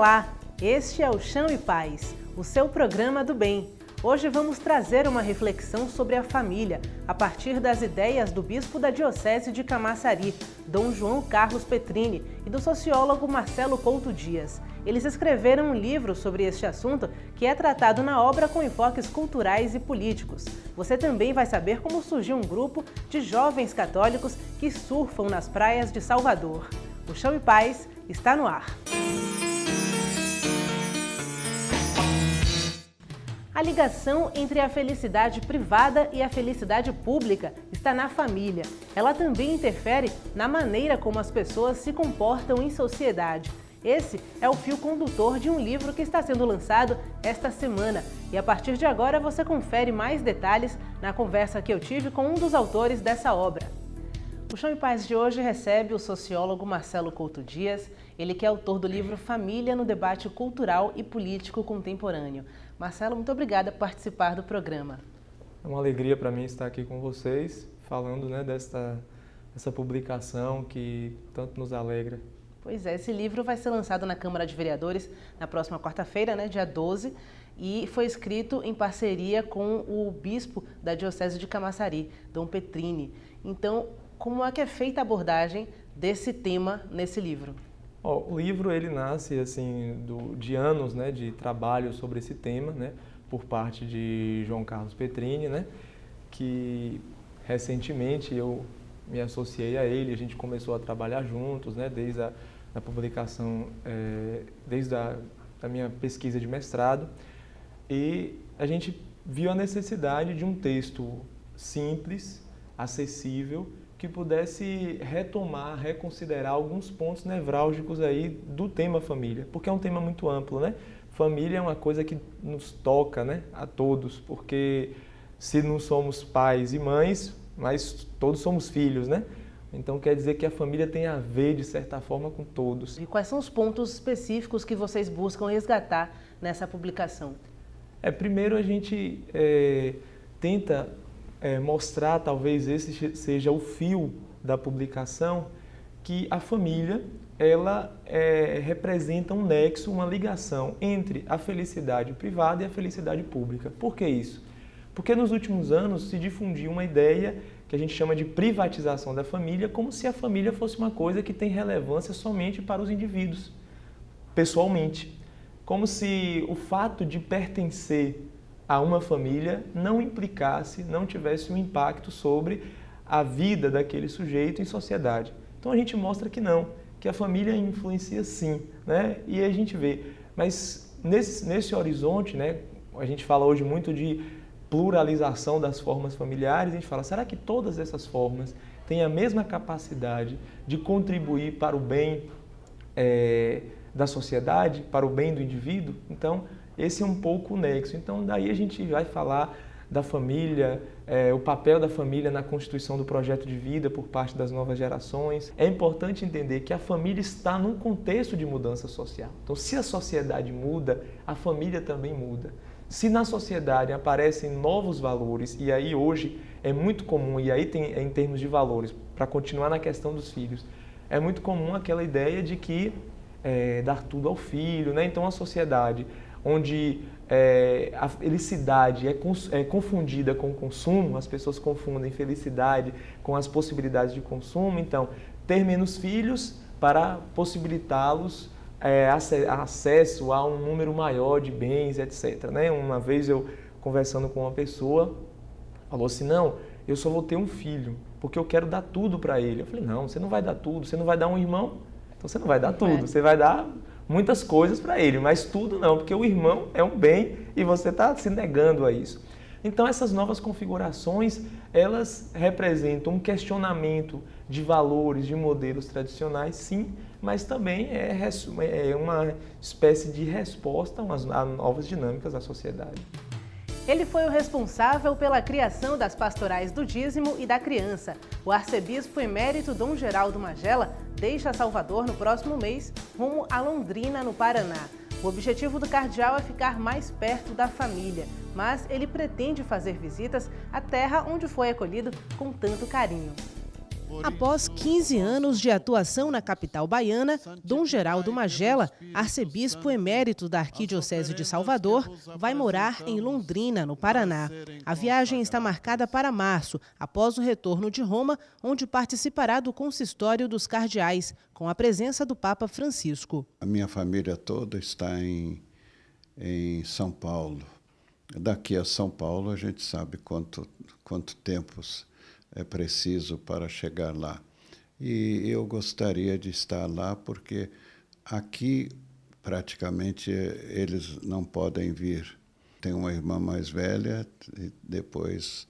Olá, este é o Chão e Paz, o seu programa do bem. Hoje vamos trazer uma reflexão sobre a família, a partir das ideias do bispo da Diocese de Camaçari, Dom João Carlos Petrini, e do sociólogo Marcelo Couto Dias. Eles escreveram um livro sobre este assunto que é tratado na obra com enfoques culturais e políticos. Você também vai saber como surgiu um grupo de jovens católicos que surfam nas praias de Salvador. O Chão e Paz está no ar. A ligação entre a felicidade privada e a felicidade pública está na família. Ela também interfere na maneira como as pessoas se comportam em sociedade. Esse é o fio condutor de um livro que está sendo lançado esta semana. E a partir de agora você confere mais detalhes na conversa que eu tive com um dos autores dessa obra. O Chão e Paz de hoje recebe o sociólogo Marcelo Couto Dias, ele que é autor do livro Família no Debate Cultural e Político Contemporâneo. Marcelo, muito obrigada por participar do programa. É uma alegria para mim estar aqui com vocês, falando dessa publicação que tanto nos alegra. Pois é, esse livro vai ser lançado na Câmara de Vereadores na próxima quarta-feira, dia 12, e foi escrito em parceria com o bispo da Diocese de Camaçari, Dom Petrini. Então, como é que é feita a abordagem desse tema nesse livro? O livro ele nasce de anos de trabalho sobre esse tema, por parte de João Carlos Petrini, que recentemente eu me associei a ele, a gente começou a trabalhar juntos, desde a publicação, desde a minha pesquisa de mestrado, e a gente viu a necessidade de um texto simples, acessível, que pudesse retomar, reconsiderar alguns pontos nevrálgicos aí do tema família, porque é um tema muito amplo, Família é uma coisa que nos toca, a todos, porque se não somos pais e mães, mas todos somos filhos, Então quer dizer que a família tem a ver, de certa forma, com todos. E quais são os pontos específicos que vocês buscam resgatar nessa publicação? Primeiro a gente tenta mostrar, talvez esse seja o fio da publicação, que a família ela representa um nexo, uma ligação entre a felicidade privada e a felicidade pública. Por que isso? Porque nos últimos anos se difundiu uma ideia que a gente chama de privatização da família, como se a família fosse uma coisa que tem relevância somente para os indivíduos, pessoalmente. Como se o fato de pertencer a uma família não implicasse, não tivesse um impacto sobre a vida daquele sujeito em sociedade. Então a gente mostra que não, que a família influencia sim, E a gente vê. Mas nesse horizonte, a gente fala hoje muito de pluralização das formas familiares, a gente fala, será que todas essas formas têm a mesma capacidade de contribuir para o bem da sociedade, para o bem do indivíduo? Então, esse é um pouco o nexo. Então, daí a gente vai falar da família, o papel da família na constituição do projeto de vida por parte das novas gerações. É importante entender que a família está num contexto de mudança social. Então, se a sociedade muda, a família também muda. Se na sociedade aparecem novos valores, e aí hoje é muito comum, e aí tem em termos de valores, para continuar na questão dos filhos, é muito comum aquela ideia de que dar tudo ao filho, Então a sociedade onde a felicidade é confundida com o consumo, as pessoas confundem felicidade com as possibilidades de consumo, então ter menos filhos para possibilitá-los acesso a um número maior de bens, etc. Uma vez eu conversando com uma pessoa, falou assim, não, eu só vou ter um filho, porque eu quero dar tudo para ele. Eu falei, não, você não vai dar tudo, você não vai dar um irmão, então você não vai dar tudo, você vai dar muitas coisas para ele, mas tudo não, porque o irmão é um bem e você está se negando a isso. Então essas novas configurações, elas representam um questionamento de valores, de modelos tradicionais, sim, mas também é uma espécie de resposta a novas dinâmicas da sociedade. Ele foi o responsável pela criação das pastorais do dízimo e da criança. O arcebispo emérito Dom Geraldo Magela deixa Salvador no próximo mês, rumo a Londrina, no Paraná. O objetivo do cardeal é ficar mais perto da família, mas ele pretende fazer visitas à terra onde foi acolhido com tanto carinho. Após 15 anos de atuação na capital baiana, Dom Geraldo Magela, arcebispo emérito da Arquidiocese de Salvador, vai morar em Londrina, no Paraná. A viagem está marcada para março, após o retorno de Roma, onde participará do consistório dos cardeais, com a presença do Papa Francisco. A minha família toda está em São Paulo. Daqui a São Paulo a gente sabe quanto tempo é preciso para chegar lá. E eu gostaria de estar lá porque aqui praticamente eles não podem vir. Tem uma irmã mais velha e depois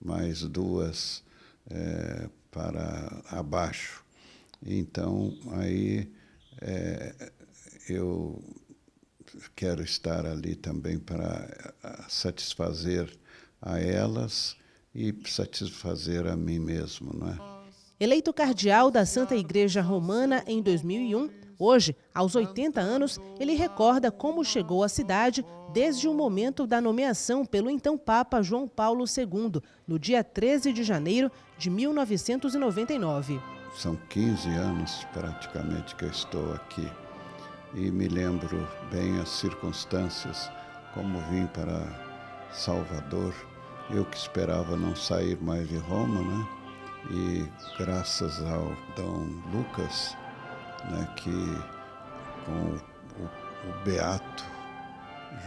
mais duas para abaixo. Então aí eu quero estar ali também para satisfazer a elas e satisfazer a mim mesmo, não é? Eleito cardeal da Santa Igreja Romana em 2001, hoje, aos 80 anos, ele recorda como chegou à cidade desde o momento da nomeação pelo então Papa João Paulo II, no dia 13 de janeiro de 1999. São 15 anos praticamente que eu estou aqui e me lembro bem as circunstâncias, como vim para Salvador. Eu que esperava não sair mais de Roma, né? E graças ao Dom Lucas, né, que com o beato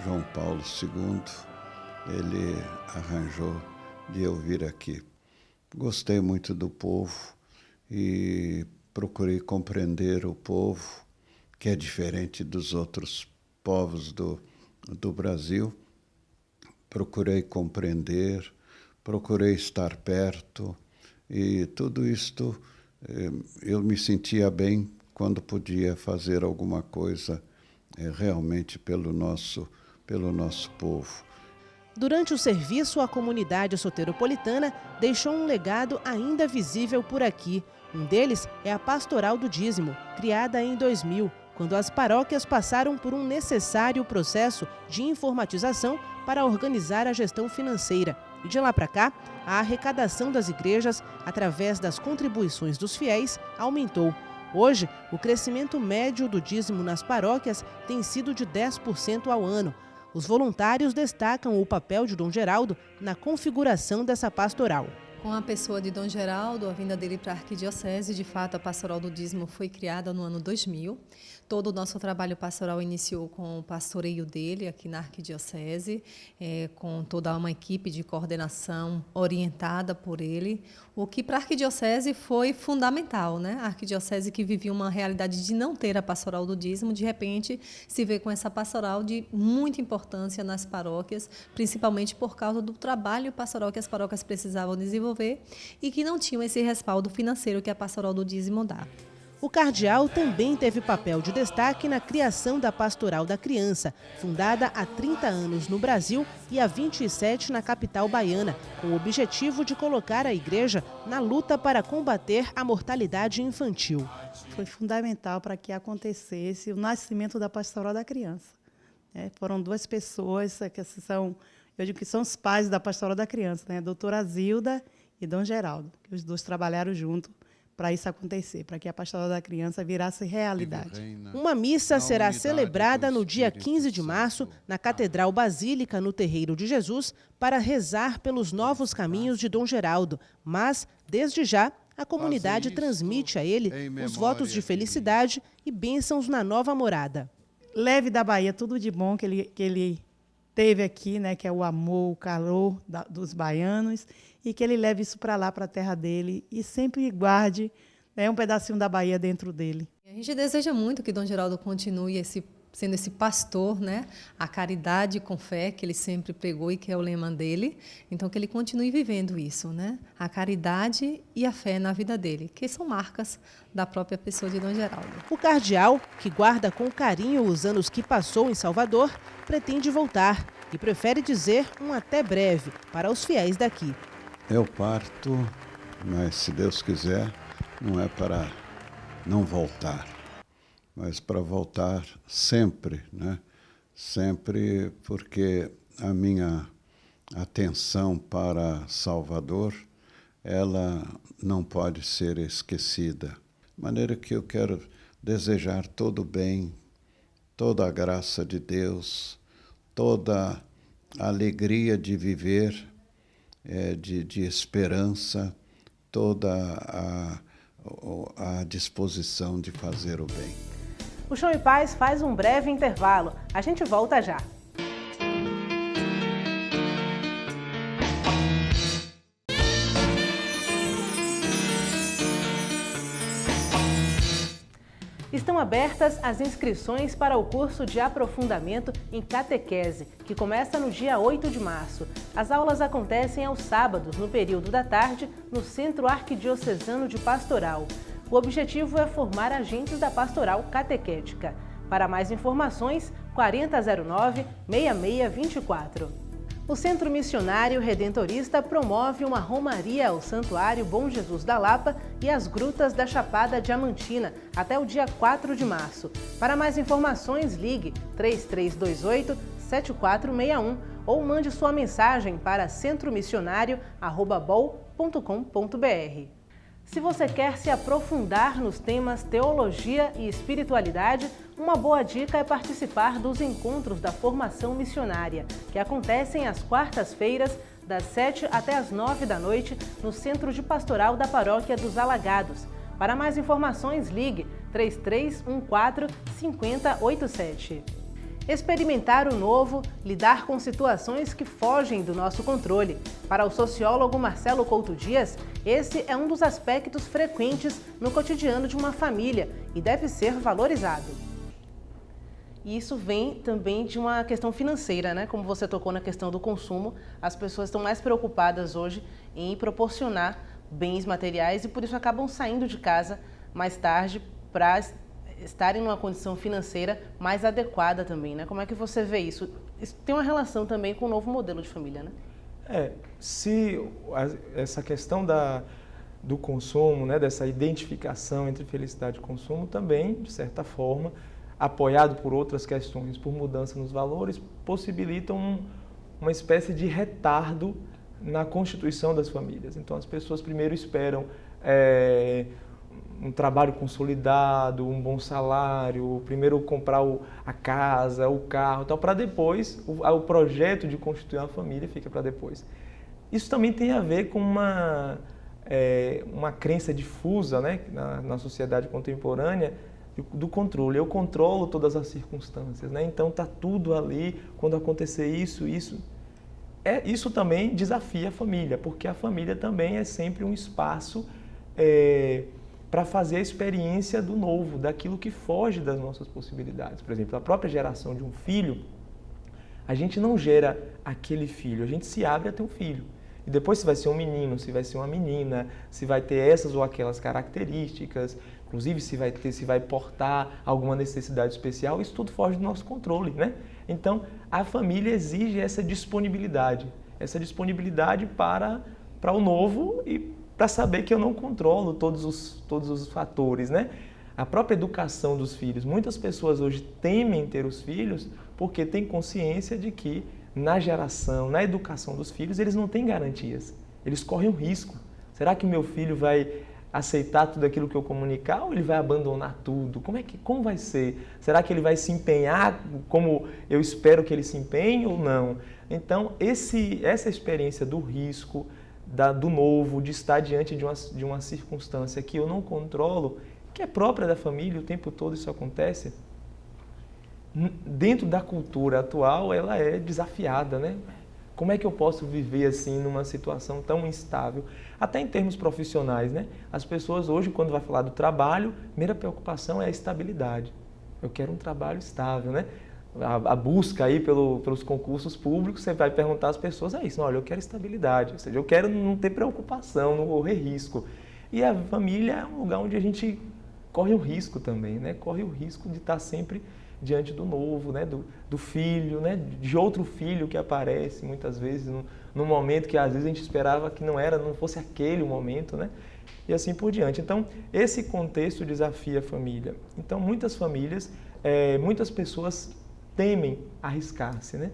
João Paulo II, ele arranjou de eu vir aqui. Gostei muito do povo e procurei compreender o povo, que é diferente dos outros povos do Brasil. Procurei compreender, procurei estar perto e tudo isto eu me sentia bem quando podia fazer alguma coisa realmente pelo nosso povo. Durante o serviço, a comunidade soteropolitana deixou um legado ainda visível por aqui. Um deles é a Pastoral do Dízimo, criada em 2000, quando as paróquias passaram por um necessário processo de informatização para organizar a gestão financeira. E de lá para cá, a arrecadação das igrejas, através das contribuições dos fiéis, aumentou. Hoje, o crescimento médio do dízimo nas paróquias tem sido de 10% ao ano. Os voluntários destacam o papel de Dom Geraldo na configuração dessa pastoral. Com a pessoa de Dom Geraldo, a vinda dele para a Arquidiocese, de fato a Pastoral do Dízimo foi criada no ano 2000. Todo o nosso trabalho pastoral iniciou com o pastoreio dele aqui na Arquidiocese, com toda uma equipe de coordenação orientada por ele, o que para a Arquidiocese foi fundamental, né? A Arquidiocese, que vivia uma realidade de não ter a Pastoral do Dízimo, de repente se vê com essa pastoral de muita importância nas paróquias, principalmente por causa do trabalho pastoral que as paróquias precisavam desenvolver e que não tinham esse respaldo financeiro que a Pastoral do Dízimo dá. O cardeal também teve papel de destaque na criação da Pastoral da Criança, fundada há 30 anos no Brasil e há 27 na capital baiana, com o objetivo de colocar a igreja na luta para combater a mortalidade infantil. Foi fundamental para que acontecesse o nascimento da Pastoral da Criança. Foram duas pessoas que são, eu digo que são os pais da Pastoral da Criança, né? A doutora Zilda e Dom Geraldo, que os dois trabalharam junto para isso acontecer, para que a Pastoral da Criança virasse realidade. Uma missa será celebrada no dia 15 de março, na Catedral Basílica, no Terreiro de Jesus, para rezar pelos novos caminhos de Dom Geraldo. Mas, desde já, a comunidade transmite a ele os votos de felicidade e bênçãos na nova morada. Leve da Bahia tudo de bom que ele teve aqui, né, que é o amor, o calor dos baianos, e que ele leve isso para lá, para a terra dele, e sempre guarde, né, um pedacinho da Bahia dentro dele. A gente deseja muito que Dom Geraldo continue sendo esse pastor, né, a caridade com fé, que ele sempre pregou e que é o lema dele. Então, que ele continue vivendo isso, né, a caridade e a fé na vida dele, que são marcas da própria pessoa de Dom Geraldo. O cardeal, que guarda com carinho os anos que passou em Salvador, pretende voltar e prefere dizer um até breve para os fiéis daqui. Eu parto, mas se Deus quiser, não é para não voltar, mas para voltar sempre, né? Sempre, porque a minha atenção para Salvador ela não pode ser esquecida. De maneira que eu quero desejar todo o bem, toda a graça de Deus, toda a alegria de viver, de esperança, toda a disposição de fazer o bem. O Chão e Paz faz um breve intervalo. A gente volta já. Estão abertas as inscrições para o curso de aprofundamento em catequese, que começa no dia 8 de março. As aulas acontecem aos sábados, no período da tarde, no Centro Arquidiocesano de Pastoral. O objetivo é formar agentes da pastoral catequética. Para mais informações, 4009-6624. O Centro Missionário Redentorista promove uma romaria ao Santuário Bom Jesus da Lapa e às Grutas da Chapada Diamantina até o dia 4 de março. Para mais informações, ligue 3328-7461 ou mande sua mensagem para centromissionario@bol.com.br. Se você quer se aprofundar nos temas teologia e espiritualidade, uma boa dica é participar dos encontros da formação missionária, que acontecem às quartas-feiras, das 7 até às 9 da noite, no Centro de Pastoral da Paróquia dos Alagados. Para mais informações, ligue 3314-5087. Experimentar o novo, lidar com situações que fogem do nosso controle. Para o sociólogo Marcelo Couto Dias, esse é um dos aspectos frequentes no cotidiano de uma família e deve ser valorizado. E isso vem também de uma questão financeira, né? Como você tocou na questão do consumo, as pessoas estão mais preocupadas hoje em proporcionar bens materiais e por isso acabam saindo de casa mais tarde para estarem numa condição financeira mais adequada também, né? Como é que você vê isso? Isso tem uma relação também com o novo modelo de família, né? Se essa questão do consumo, né, dessa identificação entre felicidade e consumo também, de certa forma, apoiado por outras questões, por mudança nos valores, possibilitam uma espécie de retardo na constituição das famílias. Então, as pessoas primeiro esperam um trabalho consolidado, um bom salário, primeiro comprar a casa, o carro, tal, para depois, o projeto de constituir uma família fica para depois. Isso também tem a ver com uma crença difusa, né, na sociedade contemporânea, do controle. Eu controlo todas as circunstâncias, né? Então está tudo ali, quando acontecer isso. Isso também desafia a família, porque a família também é sempre um espaço para fazer a experiência do novo, daquilo que foge das nossas possibilidades. Por exemplo, a própria geração de um filho, a gente não gera aquele filho, a gente se abre a ter um filho. E depois se vai ser um menino, se vai ser uma menina, se vai ter essas ou aquelas características, inclusive se vai portar alguma necessidade especial, isso tudo foge do nosso controle, né? Então, a família exige essa disponibilidade para o novo e para saber que eu não controlo todos os fatores, né? A própria educação dos filhos. Muitas pessoas hoje temem ter os filhos porque têm consciência de que na educação dos filhos, eles não têm garantias. Eles correm um risco. Será que meu filho vai aceitar tudo aquilo que eu comunicar ou ele vai abandonar tudo? Como vai ser? Será que ele vai se empenhar como eu espero que ele se empenhe ou não? Então, essa experiência do risco, do novo, de estar diante de uma circunstância que eu não controlo, que é própria da família, o tempo todo isso acontece, dentro da cultura atual, ela é desafiada, né? Como é que eu posso viver assim numa situação tão instável? Até em termos profissionais, né? As pessoas hoje, quando vai falar do trabalho, a primeira preocupação é a estabilidade. Eu quero um trabalho estável, né? A busca aí pelos concursos públicos, você vai perguntar às pessoas, isso, olha, eu quero estabilidade, ou seja, eu quero não ter preocupação, não correr risco. E a família é um lugar onde a gente corre o risco também, né? Corre o risco de estar sempre diante do novo, né? Do filho, né? De outro filho que aparece muitas vezes num momento que às vezes a gente esperava que não fosse aquele o momento, né? E assim por diante. Então, esse contexto desafia a família. Então, muitas famílias, muitas pessoas temem arriscar-se, né?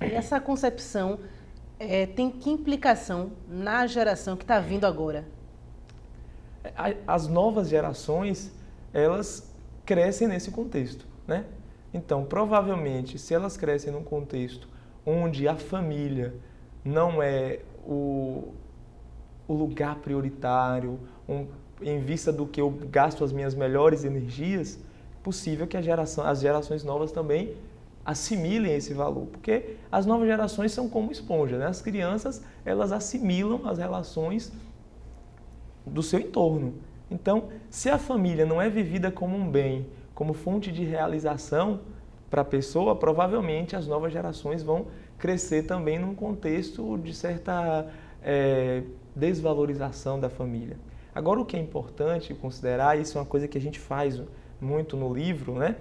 E essa concepção Tem que implicação na geração que está vindo agora? As novas gerações, elas crescem nesse contexto, né? Então, provavelmente, se elas crescem num contexto onde a família não é o lugar prioritário, em vista do que eu gasto as minhas melhores energias, é possível que as gerações novas também assimilem esse valor, porque as novas gerações são como esponja, né? As crianças, elas assimilam as relações do seu entorno. Então, se a família não é vivida como um bem, como fonte de realização para a pessoa, provavelmente as novas gerações vão crescer também num contexto de certa desvalorização da família. Agora, o que é importante considerar, isso é uma coisa que a gente faz muito no livro, né?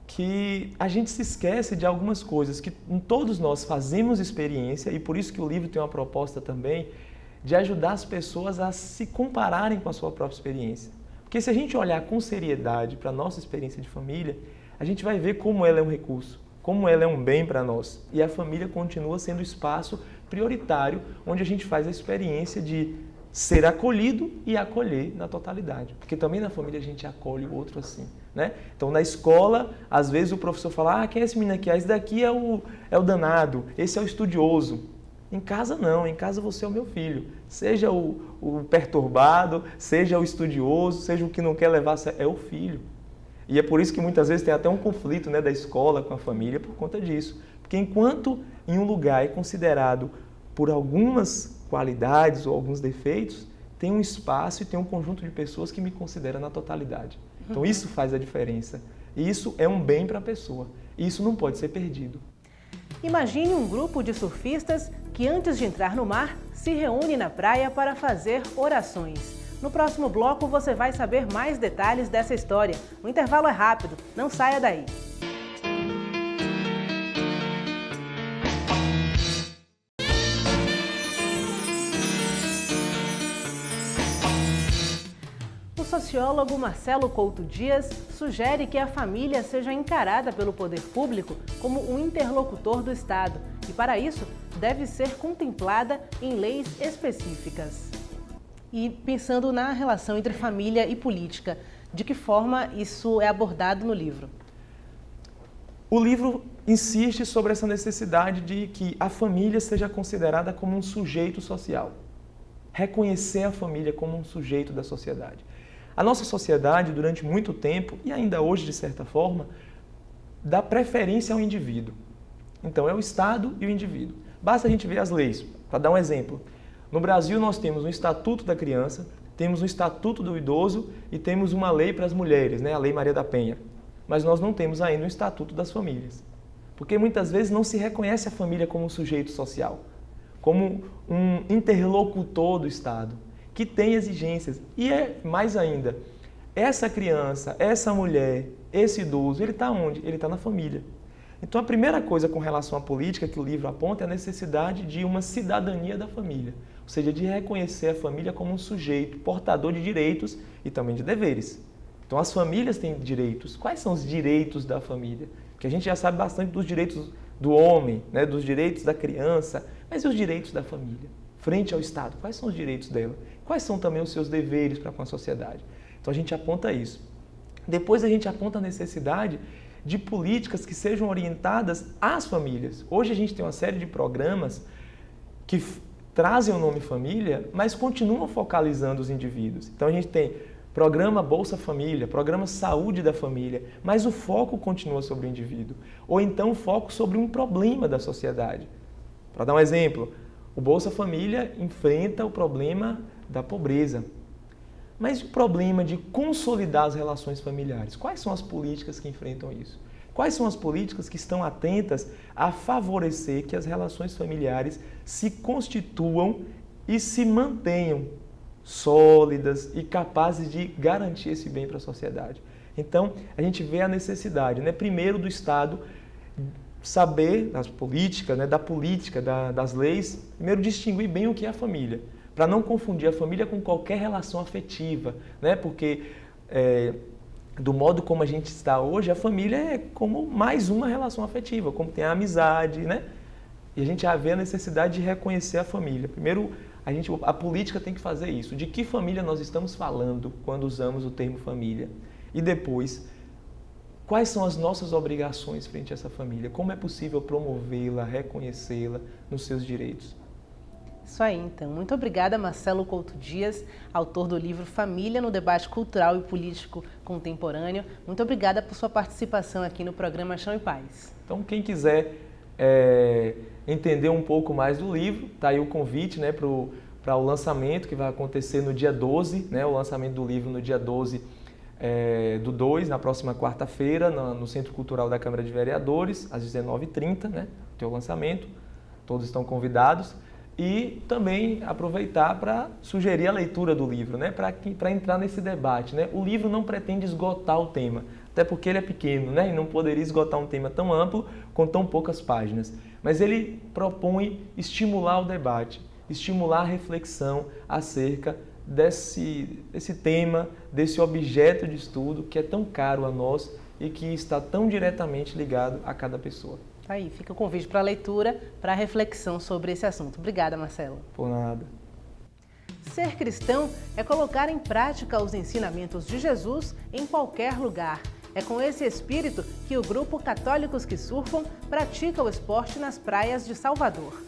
Que a gente se esquece de algumas coisas que todos nós fazemos experiência, e por isso que o livro tem uma proposta também de ajudar as pessoas a se compararem com a sua própria experiência. Porque se a gente olhar com seriedade para a nossa experiência de família, a gente vai ver como ela é um recurso, como ela é um bem para nós. E a família continua sendo o espaço prioritário onde a gente faz a experiência de ser acolhido e acolher na totalidade. Porque também na família a gente acolhe o outro assim, né? Então na escola, às vezes o professor fala, quem é esse menino aqui? Esse daqui é o danado, esse é o estudioso. Em casa não, em casa você é o meu filho. Seja o perturbado, seja o estudioso, seja o que não quer levar, é o filho. E é por isso que muitas vezes tem até um conflito, né, da escola com a família por conta disso. Porque enquanto em um lugar é considerado por algumas qualidades ou alguns defeitos, tem um espaço e tem um conjunto de pessoas que me considera na totalidade. Então isso faz a diferença. E isso é um bem para a pessoa. E isso não pode ser perdido. Imagine um grupo de surfistas que antes de entrar no mar se reúne na praia para fazer orações. No próximo bloco você vai saber mais detalhes dessa história. O intervalo é rápido, não saia daí. O sociólogo Marcelo Couto Dias sugere que a família seja encarada pelo poder público como um interlocutor do Estado e, para isso, deve ser contemplada em leis específicas. E pensando na relação entre família e política, de que forma isso é abordado no livro? O livro insiste sobre essa necessidade de que a família seja considerada como um sujeito social. Reconhecer a família como um sujeito da sociedade. A nossa sociedade, durante muito tempo, e ainda hoje de certa forma, dá preferência ao indivíduo. Então, é o Estado e o indivíduo. Basta a gente ver as leis. Para dar um exemplo, no Brasil nós temos um Estatuto da Criança, temos um Estatuto do Idoso e temos uma lei para as mulheres, né? A Lei Maria da Penha. Mas nós não temos ainda um Estatuto das Famílias. Porque muitas vezes não se reconhece a família como um sujeito social, como um interlocutor do Estado, que tem exigências. E mais ainda, essa criança, essa mulher, esse idoso, ele está onde? Ele está na família. Então a primeira coisa com relação à política que o livro aponta é a necessidade de uma cidadania da família, ou seja, de reconhecer a família como um sujeito portador de direitos e também de deveres. Então as famílias têm direitos. Quais são os direitos da família? Porque a gente já sabe bastante dos direitos do homem, né, dos direitos da criança, mas e os direitos da família? Frente ao Estado, quais são os direitos dela? Quais são também os seus deveres para com a sociedade? Então a gente aponta isso. Depois a gente aponta a necessidade de políticas que sejam orientadas às famílias. Hoje a gente tem uma série de programas que trazem o nome família, mas continuam focalizando os indivíduos. Então a gente tem programa Bolsa Família, programa Saúde da Família, mas o foco continua sobre o indivíduo. Ou então o foco sobre um problema da sociedade. Para dar um exemplo, o Bolsa Família enfrenta o problema da pobreza. Mas o problema de consolidar as relações familiares? Quais são as políticas que enfrentam isso? Quais são as políticas que estão atentas a favorecer que as relações familiares se constituam e se mantenham sólidas e capazes de garantir esse bem para a sociedade? Então, a gente vê a necessidade, né, primeiro do Estado saber das políticas, né, da política, das leis, primeiro distinguir bem o que é a família, para não confundir a família com qualquer relação afetiva, né, porque do modo como a gente está hoje, a família é como mais uma relação afetiva, como tem a amizade, né? E a gente já vê a necessidade de reconhecer a família. Primeiro, a política tem que fazer isso. De que família nós estamos falando quando usamos o termo família? E depois, quais são as nossas obrigações frente a essa família? Como é possível promovê-la, reconhecê-la nos seus direitos? Isso aí, então. Muito obrigada, Marcelo Couto Dias, autor do livro Família no Debate Cultural e Político Contemporâneo. Muito obrigada por sua participação aqui no programa Chão e Paz. Então, quem quiser entender um pouco mais do livro, está aí o convite, né, para o lançamento que vai acontecer no dia 12, né, o lançamento do livro no dia 12 do 2, na próxima quarta-feira, no Centro Cultural da Câmara de Vereadores, às 19h30, né, tem o lançamento, todos estão convidados. E também aproveitar para sugerir a leitura do livro, né, para entrar nesse debate. Né? O livro não pretende esgotar o tema, até porque ele é pequeno, né, e não poderia esgotar um tema tão amplo com tão poucas páginas. Mas ele propõe estimular o debate, estimular a reflexão acerca desse tema, desse objeto de estudo que é tão caro a nós e que está tão diretamente ligado a cada pessoa. Aí, fica o convite para a leitura, para a reflexão sobre esse assunto. Obrigada, Marcelo. Por nada. Ser cristão é colocar em prática os ensinamentos de Jesus em qualquer lugar. É com esse espírito que o grupo Católicos que Surfam pratica o esporte nas praias de Salvador.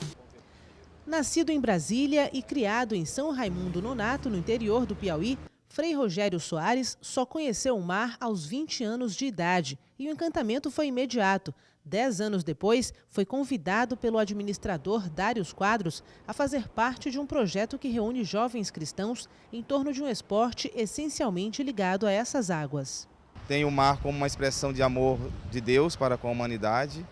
Nascido em Brasília e criado em São Raimundo Nonato, no interior do Piauí, Frei Rogério Soares só conheceu o mar aos 20 anos de idade e o encantamento foi imediato. 10 anos depois, foi convidado pelo administrador Dários Quadros a fazer parte de um projeto que reúne jovens cristãos em torno de um esporte essencialmente ligado a essas águas. Tem o mar como uma expressão de amor de Deus para com a humanidade.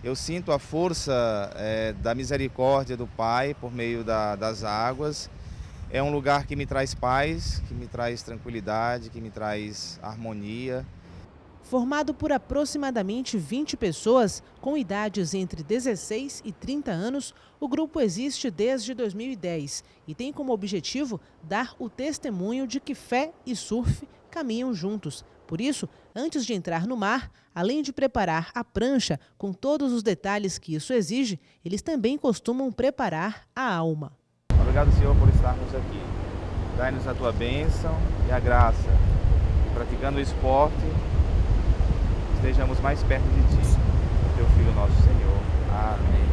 Eu sinto a força da misericórdia do Pai por meio das águas. É um lugar que me traz paz, que me traz tranquilidade, que me traz harmonia. Formado por aproximadamente 20 pessoas, com idades entre 16 e 30 anos, o grupo existe desde 2010 e tem como objetivo dar o testemunho de que fé e surf caminham juntos. Por isso, antes de entrar no mar, além de preparar a prancha com todos os detalhes que isso exige, eles também costumam preparar a alma. Obrigado, Senhor, por estarmos aqui. Dai-nos a tua bênção e a graça. Praticando o esporte, estejamos mais perto de ti, teu Filho nosso Senhor. Amém.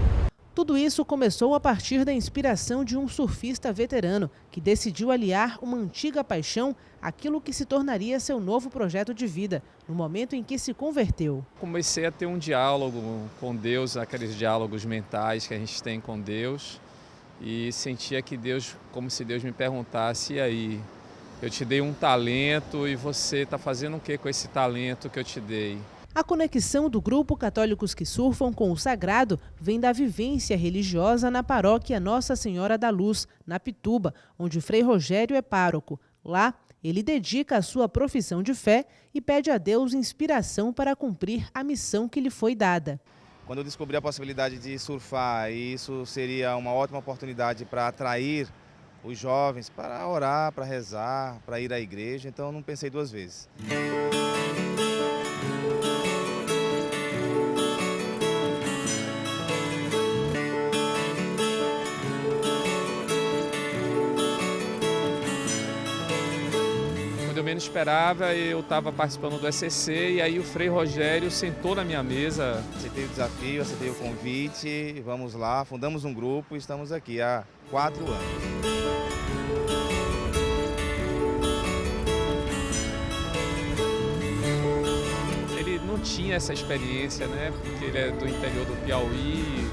Tudo isso começou a partir da inspiração de um surfista veterano que decidiu aliar uma antiga paixão àquilo que se tornaria seu novo projeto de vida, no momento em que se converteu. Comecei a ter um diálogo com Deus, aqueles diálogos mentais que a gente tem com Deus, e sentia que Deus, como se Deus me perguntasse: e aí, eu te dei um talento e você está fazendo o que com esse talento que eu te dei? A conexão do grupo Católicos que Surfam com o sagrado vem da vivência religiosa na paróquia Nossa Senhora da Luz, na Pituba, onde Frei Rogério é pároco. Lá, ele dedica a sua profissão de fé e pede a Deus inspiração para cumprir a missão que lhe foi dada. Quando eu descobri a possibilidade de surfar, e isso seria uma ótima oportunidade para atrair os jovens para orar, para rezar, para ir à igreja, então eu não pensei duas vezes. Quando eu menos esperava, eu estava participando do ECC e aí o Frei Rogério sentou na minha mesa. Aceitei o desafio, aceitei o convite, vamos lá, fundamos um grupo e estamos aqui há 4 anos. Ele não tinha essa experiência, né? Porque ele é do interior do Piauí.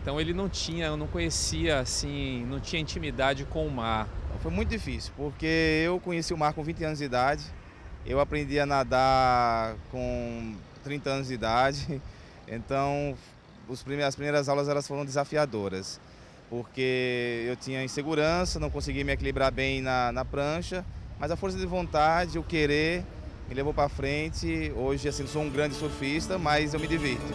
Então ele não conhecia assim, não tinha intimidade com o mar. Foi muito difícil, porque eu conheci o mar com 20 anos de idade, eu aprendi a nadar com 30 anos de idade, então as primeiras aulas elas foram desafiadoras, porque eu tinha insegurança, não conseguia me equilibrar bem na prancha, mas a força de vontade, o querer, me levou para frente. Hoje assim, sou um grande surfista, mas eu me divirto.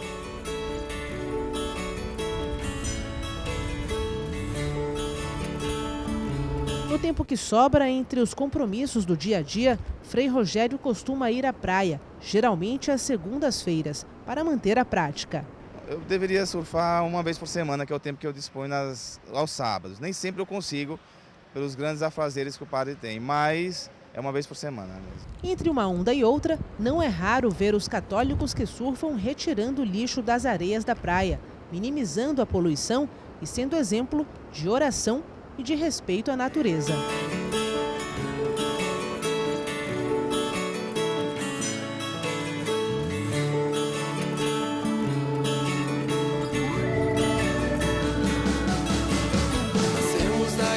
No tempo que sobra entre os compromissos do dia a dia, Frei Rogério costuma ir à praia, geralmente às segundas-feiras, para manter a prática. Eu deveria surfar uma vez por semana, que é o tempo que eu disponho aos sábados. Nem sempre eu consigo, pelos grandes afazeres que o padre tem, mas é uma vez por semana mesmo. Entre uma onda e outra, não é raro ver os católicos que surfam retirando o lixo das areias da praia, minimizando a poluição e sendo exemplo de oração e de respeito à natureza.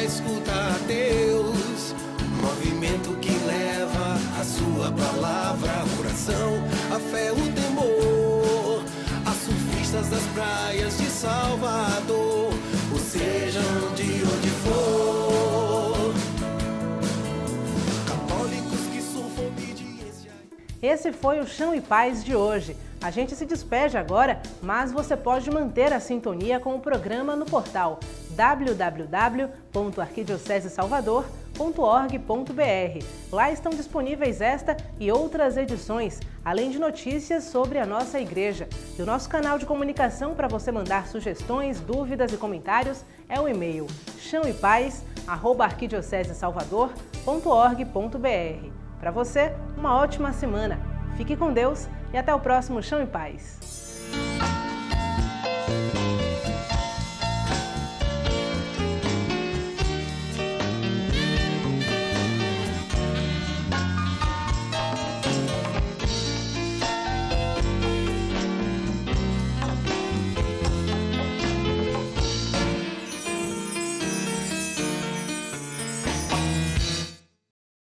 Escuta a Deus, movimento que leva a sua palavra, a oração, a fé, o temor, a surfistas das praias de Salvador, ou seja, de onde for, católicos que surfam obediência. Esse foi o Chão e Paz de hoje. A gente se despede agora, mas você pode manter a sintonia com o programa no portal www.arquidiocesesalvador.org.br. Lá estão disponíveis esta e outras edições, além de notícias sobre a nossa igreja. E o nosso canal de comunicação para você mandar sugestões, dúvidas e comentários é o e-mail chãoepaz@arquidiocesesalvador.org.br. Para você, uma ótima semana. Fique com Deus e até o próximo Chão e Paz.